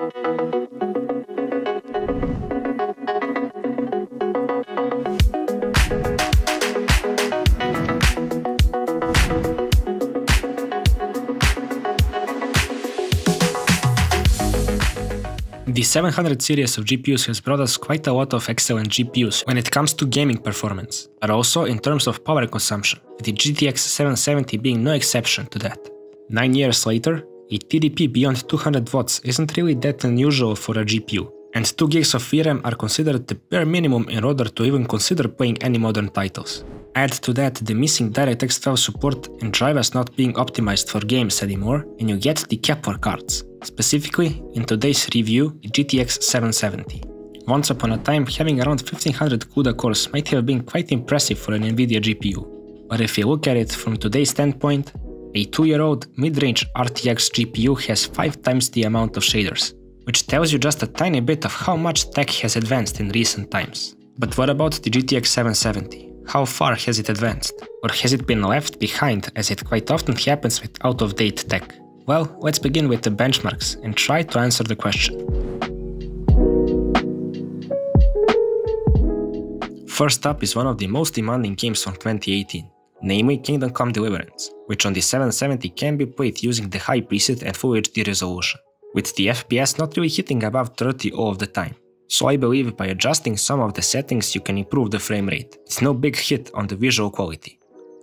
The 700 series of GPUs has brought us quite a lot of excellent GPUs when it comes to gaming performance, but also in terms of power consumption, with the GTX 770 being no exception to that. 9 years later, a TDP beyond 200 watts isn't really that unusual for a GPU, and 2 gigs of VRAM are considered the bare minimum in order to even consider playing any modern titles. Add to that the missing DirectX 12 support and drivers not being optimized for games anymore, and you get the Kepler cards. Specifically, in today's review, the GTX 770. Once upon a time, having around 1500 CUDA cores might have been quite impressive for an Nvidia GPU, but if you look at it from today's standpoint, a 2-year-old mid-range RTX GPU has 5 times the amount of shaders, which tells you just a tiny bit of how much tech has advanced in recent times. But what about the GTX 770? How far has it advanced? Or has it been left behind, as it quite often happens with out-of-date tech? Well, let's begin with the benchmarks and try to answer the question. First up is one of the most demanding games from 2018, namely Kingdom Come Deliverance, which on the 770 can be played using the high preset and Full HD resolution, with the FPS not really hitting above 30 all of the time. So I believe by adjusting some of the settings you can improve the frame rate. It's no big hit on the visual quality.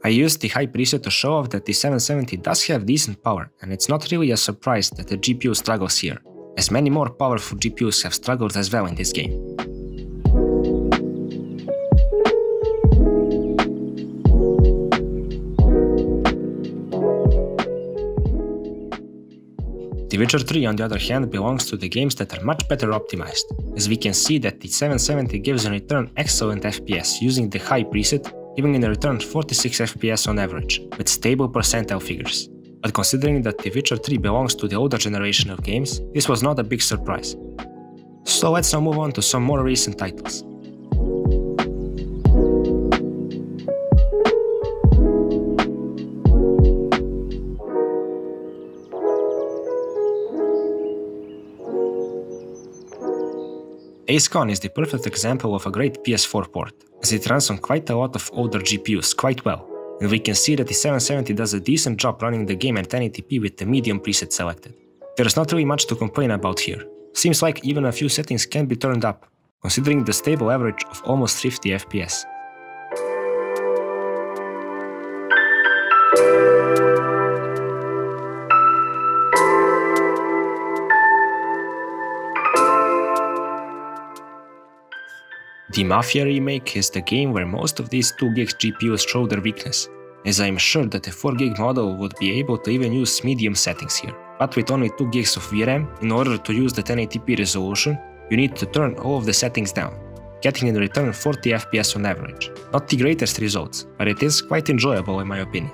I used the high preset to show off that the 770 does have decent power, and it's not really a surprise that the GPU struggles here, as many more powerful GPUs have struggled as well in this game. The Witcher 3 on the other hand belongs to the games that are much better optimized, as we can see that the 770 gives in return excellent FPS using the high preset, giving in return 46 FPS on average, with stable percentile figures. But considering that The Witcher 3 belongs to the older generation of games, this was not a big surprise. So let's now move on to some more recent titles. Days Gone is the perfect example of a great PS4 port, as it runs on quite a lot of older GPUs quite well, and we can see that the 770 does a decent job running the game at 1080p with the medium preset selected. There's not really much to complain about here. Seems like even a few settings can be turned up, considering the stable average of almost 50 FPS. The Mafia Remake is the game where most of these 2GB GPUs show their weakness, as I am sure that a 4GB model would be able to even use medium settings here. But with only 2GB of VRAM, in order to use the 1080p resolution, you need to turn all of the settings down, getting in return 40 FPS on average. Not the greatest results, but it is quite enjoyable in my opinion.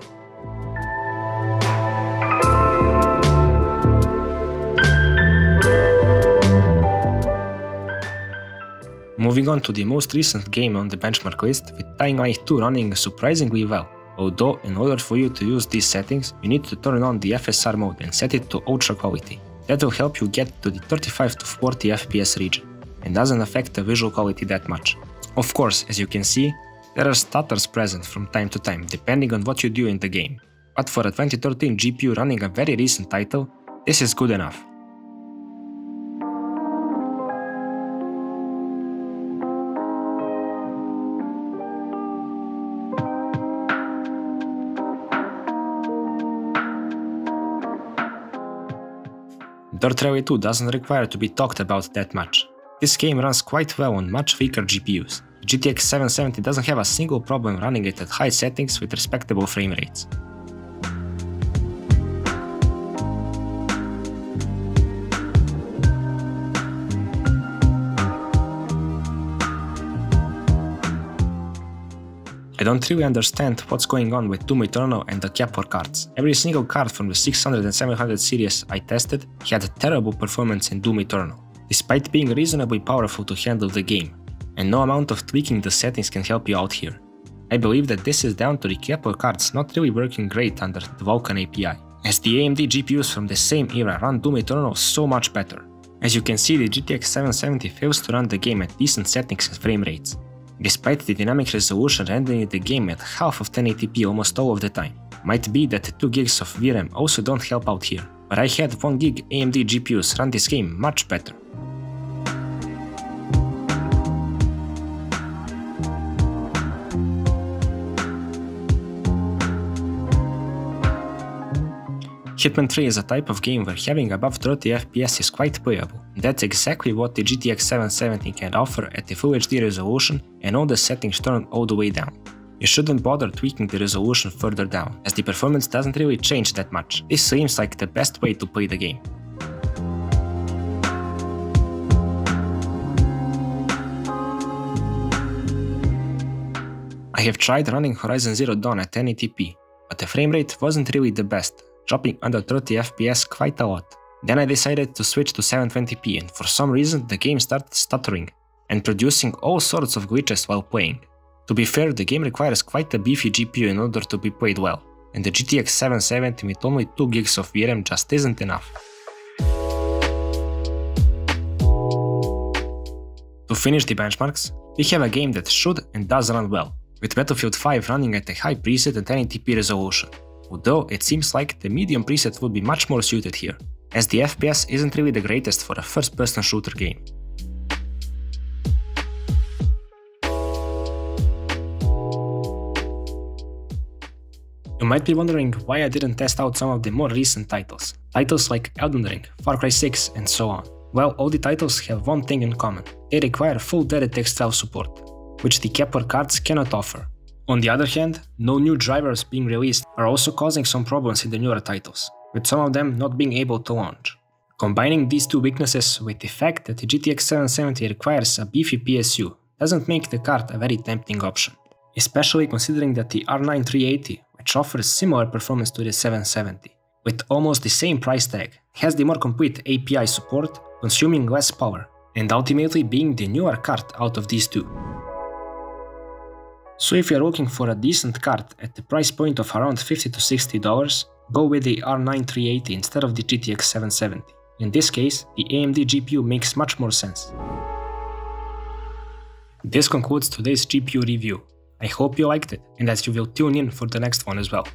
Moving on to the most recent game on the benchmark list, with Dying Light 2 running surprisingly well, although in order for you to use these settings, you need to turn on the FSR mode and set it to ultra quality. That will help you get to the 35 to 40 FPS region, and doesn't affect the visual quality that much. Of course, as you can see, there are stutters present from time to time, depending on what you do in the game, but for a 2013 GPU running a very recent title, this is good enough. Dirt Rally 2 doesn't require to be talked about that much. This game runs quite well on much weaker GPUs. The GTX 770 doesn't have a single problem running it at high settings with respectable frame rates. I don't really understand what's going on with Doom Eternal and the Kepler cards. Every single card from the 600 and 700 series I tested had terrible performance in Doom Eternal, despite being reasonably powerful to handle the game, and no amount of tweaking the settings can help you out here. I believe that this is down to the Kepler cards not really working great under the Vulkan API, as the AMD GPUs from the same era run Doom Eternal so much better. As you can see, the GTX 770 fails to run the game at decent settings and frame rates, despite the dynamic resolution rendering the game at half of 1080p almost all of the time. Might be that the 2 gigs of VRAM also don't help out here, but I had 1 gig AMD GPUs run this game much better. Hitman 3 is a type of game where having above 30 FPS is quite playable. That's exactly what the GTX 770 can offer at the Full HD resolution and all the settings turned all the way down. You shouldn't bother tweaking the resolution further down, as the performance doesn't really change that much. This seems like the best way to play the game. I have tried running Horizon Zero Dawn at 1080p, but the frame rate wasn't really the best, dropping under 30 FPS quite a lot. Then I decided to switch to 720p and for some reason the game started stuttering and producing all sorts of glitches while playing. To be fair, the game requires quite a beefy GPU in order to be played well, and the GTX 770 with only 2 gigs of VRAM just isn't enough. To finish the benchmarks, we have a game that should and does run well, with Battlefield 5 running at a high preset and 1080p resolution. Although it seems like the medium preset would be much more suited here, as the FPS isn't really the greatest for a first-person shooter game. You might be wondering why I didn't test out some of the more recent titles. Titles like Elden Ring, Far Cry 6 and so on. Well, all the titles have one thing in common. They require full DirectX 12 support, which the Kepler cards cannot offer. On the other hand, no new drivers being released are also causing some problems in the newer titles, with some of them not being able to launch. Combining these two weaknesses with the fact that the GTX 770 requires a beefy PSU doesn't make the card a very tempting option, especially considering that the R9 380, which offers similar performance to the 770, with almost the same price tag, has the more complete API support, consuming less power, and ultimately being the newer card out of these two. So if you're looking for a decent card at the price point of around $50 to $60, go with the R9 380 instead of the GTX 770. In this case, the AMD GPU makes much more sense. This concludes today's GPU review. I hope you liked it and that you will tune in for the next one as well.